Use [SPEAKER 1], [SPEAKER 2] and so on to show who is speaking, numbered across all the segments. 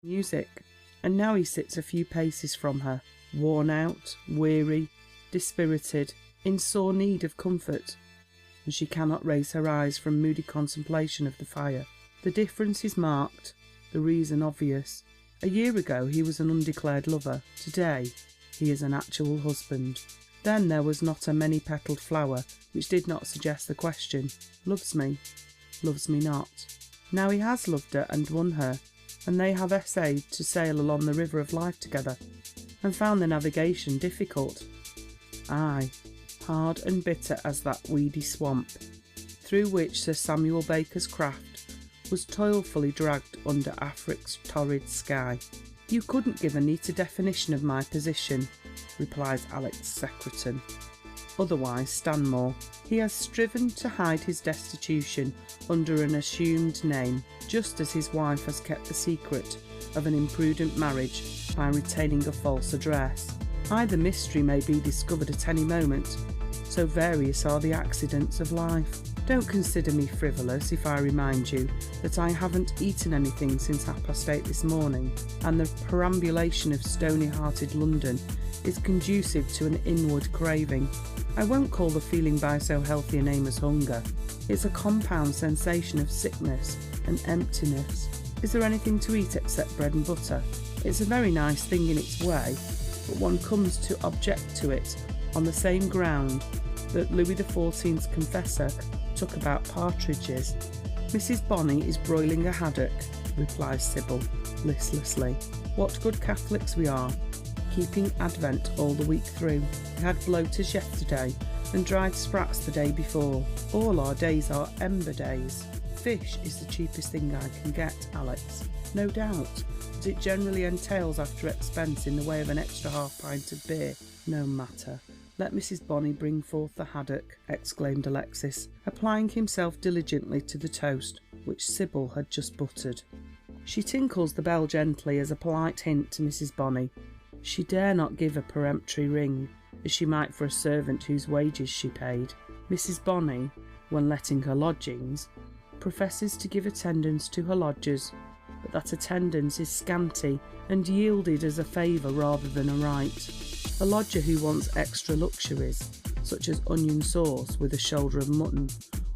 [SPEAKER 1] music, and now he sits a few paces from her, worn out, weary, dispirited, in sore need of comfort, and she cannot raise her eyes from moody contemplation of the fire. The difference is marked, the reason obvious. A year ago he was an undeclared lover, today he is an actual husband. Then there was not a many-petalled flower which did not suggest the question, loves me not. Now he has loved her and won her, and they have essayed to sail along the river of life together, and found the navigation difficult. Aye, hard and bitter as that weedy swamp, through which Sir Samuel Baker's craft was toilfully dragged under Afric's torrid sky. You couldn't give a neater definition of my position, replies Alex Secretan, otherwise Stanmore. He has striven to hide his destitution under an assumed name, just as his wife has kept the secret of an imprudent marriage by retaining a false address. Either mystery may be discovered at any moment, so various are the accidents of life. Don't consider me frivolous if I remind you that I haven't eaten anything since 8:30 this morning, and the perambulation of stony-hearted London is conducive to an inward craving. I won't call the feeling by so healthy a name as hunger. It's a compound sensation of sickness and emptiness. Is there anything to eat except bread and butter? It's a very nice thing in its way, but one comes to object to it on the same ground that Louis XIV's confessor took about partridges. Mrs. Bonney is broiling a haddock, replies Sybil, listlessly. What good Catholics we are, keeping Advent all the week through. We had bloaters yesterday and dried sprats the day before. All our days are ember days. Fish is the cheapest thing I can get, Alex. No doubt, but it generally entails after expense in the way of an extra half pint of beer. No matter. Let Mrs. Bonney bring forth the haddock, exclaimed Alexis, applying himself diligently to the toast, which Sybil had just buttered. She tinkles the bell gently as a polite hint to Mrs. Bonney. She dare not give a peremptory ring, as she might for a servant whose wages she paid. Mrs. Bonney, when letting her lodgings, professes to give attendance to her lodgers, but that attendance is scanty and yielded as a favour rather than a right. A lodger who wants extra luxuries, such as onion sauce with a shoulder of mutton,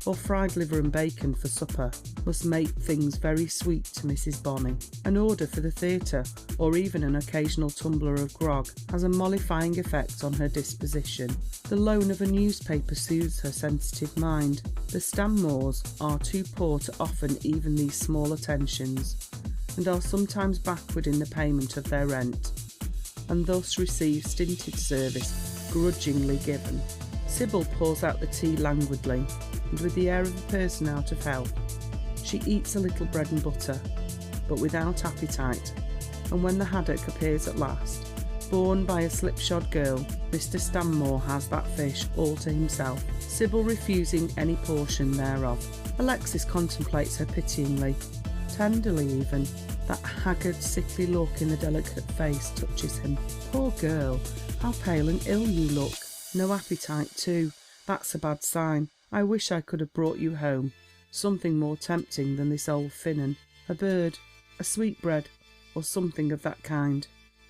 [SPEAKER 1] or fried liver and bacon for supper, must make things very sweet to Mrs. Bonney. An order for the theatre, or even an occasional tumbler of grog, has a mollifying effect on her disposition. The loan of a newspaper soothes her sensitive mind. The Stanmores are too poor to offer even these small attentions, and are sometimes backward in the payment of their rent, and thus receive stinted service grudgingly given. Sybil pours out the tea languidly, and with the air of a person out of health. She eats a little bread and butter, but without appetite, and when the haddock appears at last, borne by a slipshod girl, Mr. Stanmore has that fish all to himself, Sybil refusing any portion thereof. Alexis contemplates her pityingly, tenderly even. That haggard, sickly look in the delicate face touches him. Poor girl, how pale and ill you look. No appetite too. That's a bad sign. I wish I could have brought you home something more tempting than this old finnan. A bird, a sweetbread, or something of that kind.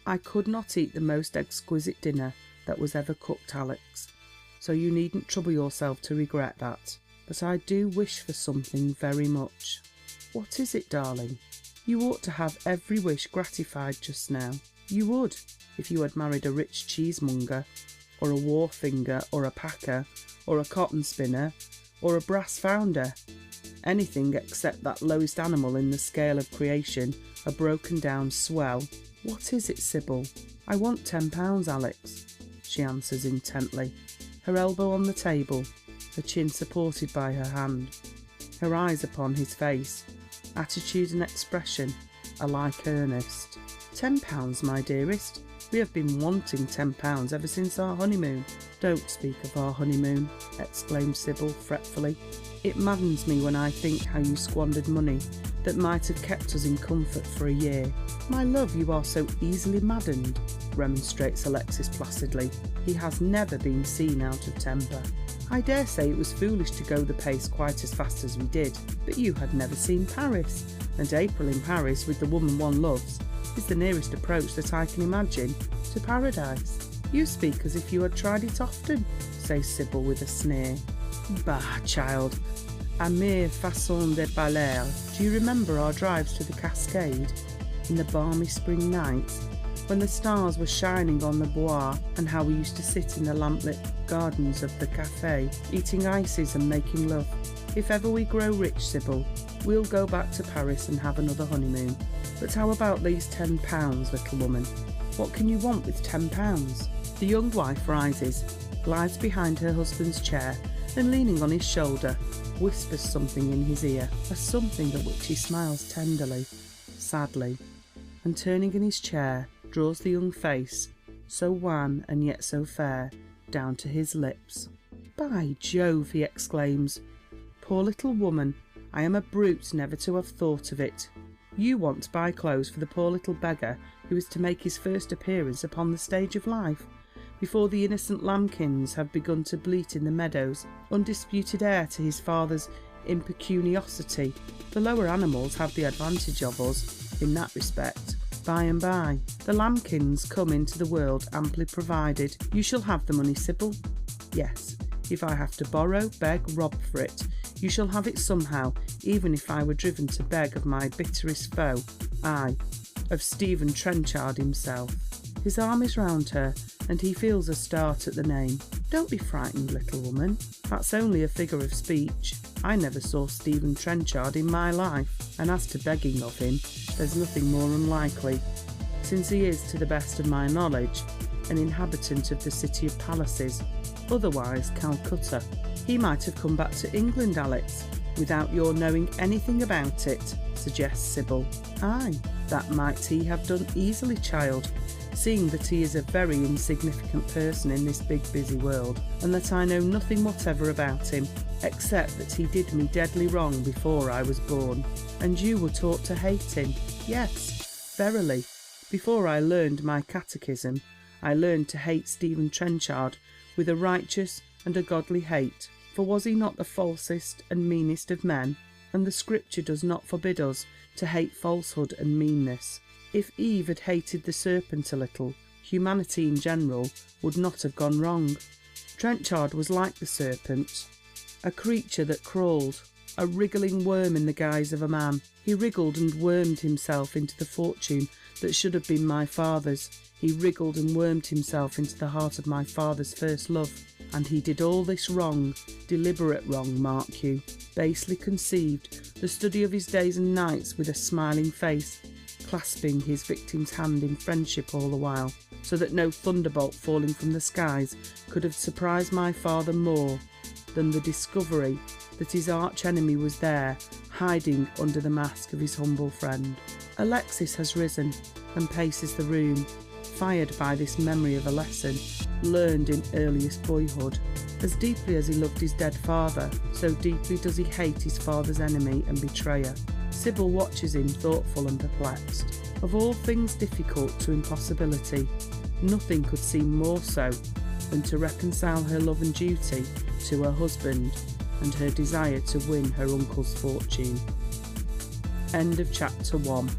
[SPEAKER 1] I could not eat the most exquisite dinner that was ever cooked, Alex, so you needn't trouble yourself to regret that. But I do wish for something very much. What is it, darling? You ought to have every wish gratified just now. You would, if you had married a rich cheesemonger, or a wharfinger, or a packer, or a cotton spinner, or a brass founder. Anything except that lowest animal in the scale of creation, a broken-down swell. What is it, Sybil? I want £10, Alex, she answers intently, her elbow on the table, her chin supported by her hand, her eyes upon his face, attitude and expression alike earnest. £10, my dearest? We have been wanting £10 ever since our honeymoon. Don't speak of our honeymoon, exclaimed Sybil fretfully. It maddens me when I think how you squandered money that might have kept us in comfort for a year. My love, you are so easily maddened, remonstrates Alexis placidly. He has never been seen out of temper. I dare say it was foolish to go the pace quite as fast as we did, but you had never seen Paris, and April in Paris with the woman one loves is the nearest approach that I can imagine to paradise. You speak as if you had tried it often, says Sybil with a sneer. Bah, child, a mere façon de parler. Do you remember our drives to the Cascade in the balmy spring nights, when the stars were shining on the Bois, and how we used to sit in the lamplit gardens of the café, eating ices and making love? If ever we grow rich, Sybil, we'll go back to Paris and have another honeymoon. But how about these £10, little woman? What can you want with £10? The young wife rises, glides behind her husband's chair, and leaning on his shoulder, whispers something in his ear, a something at which he smiles tenderly, sadly, and turning in his chair, draws the young face, so wan and yet so fair, down to his lips. By Jove, he exclaims, poor little woman, I am a brute never to have thought of it. You want to buy clothes for the poor little beggar who is to make his first appearance upon the stage of life, before the innocent lambkins have begun to bleat in the meadows, undisputed heir to his father's impecuniosity. The lower animals have the advantage of us in that respect. By and by, the lambkins come into the world amply provided. You shall have the money, Sybil. Yes, if I have to borrow, beg, rob for it, you shall have it somehow, even if I were driven to beg of my bitterest foe, aye, of Stephen Trenchard himself. His arm is round her, and he feels a start at the name. Don't be frightened, little woman. That's only a figure of speech. I never saw Stephen Trenchard in my life, and as to begging of him, there's nothing more unlikely, since he is, to the best of my knowledge, an inhabitant of the City of Palaces, otherwise Calcutta. He might have come back to England, Alex, without your knowing anything about it, suggests Sybil. Aye, that might he have done easily, child, seeing that he is a very insignificant person in this big busy world, and that I know nothing whatever about him, except that he did me deadly wrong before I was born. And you were taught to hate him. Yes, verily. Before I learned my catechism, I learned to hate Stephen Trenchard with a righteous and a godly hate, for was he not the falsest and meanest of men? And the Scripture does not forbid us to hate falsehood and meanness. If Eve had hated the serpent a little, humanity in general would not have gone wrong. Trenchard was like the serpent, a creature that crawled, a wriggling worm in the guise of a man. He wriggled and wormed himself into the fortune that should have been my father's. He wriggled and wormed himself into the heart of my father's first love. And he did all this wrong, deliberate wrong, mark you, basely conceived, the study of his days and nights with a smiling face, clasping his victim's hand in friendship all the while, so that no thunderbolt falling from the skies could have surprised my father more than the discovery that his arch-enemy was there, hiding under the mask of his humble friend. Alexis has risen and paces the room, fired by this memory of a lesson learned in earliest boyhood. As deeply as he loved his dead father, so deeply does he hate his father's enemy and betrayer. Sybil watches him, thoughtful and perplexed. Of all things difficult to impossibility, nothing could seem more so than to reconcile her love and duty to her husband and her desire to win her uncle's fortune. End of chapter 1.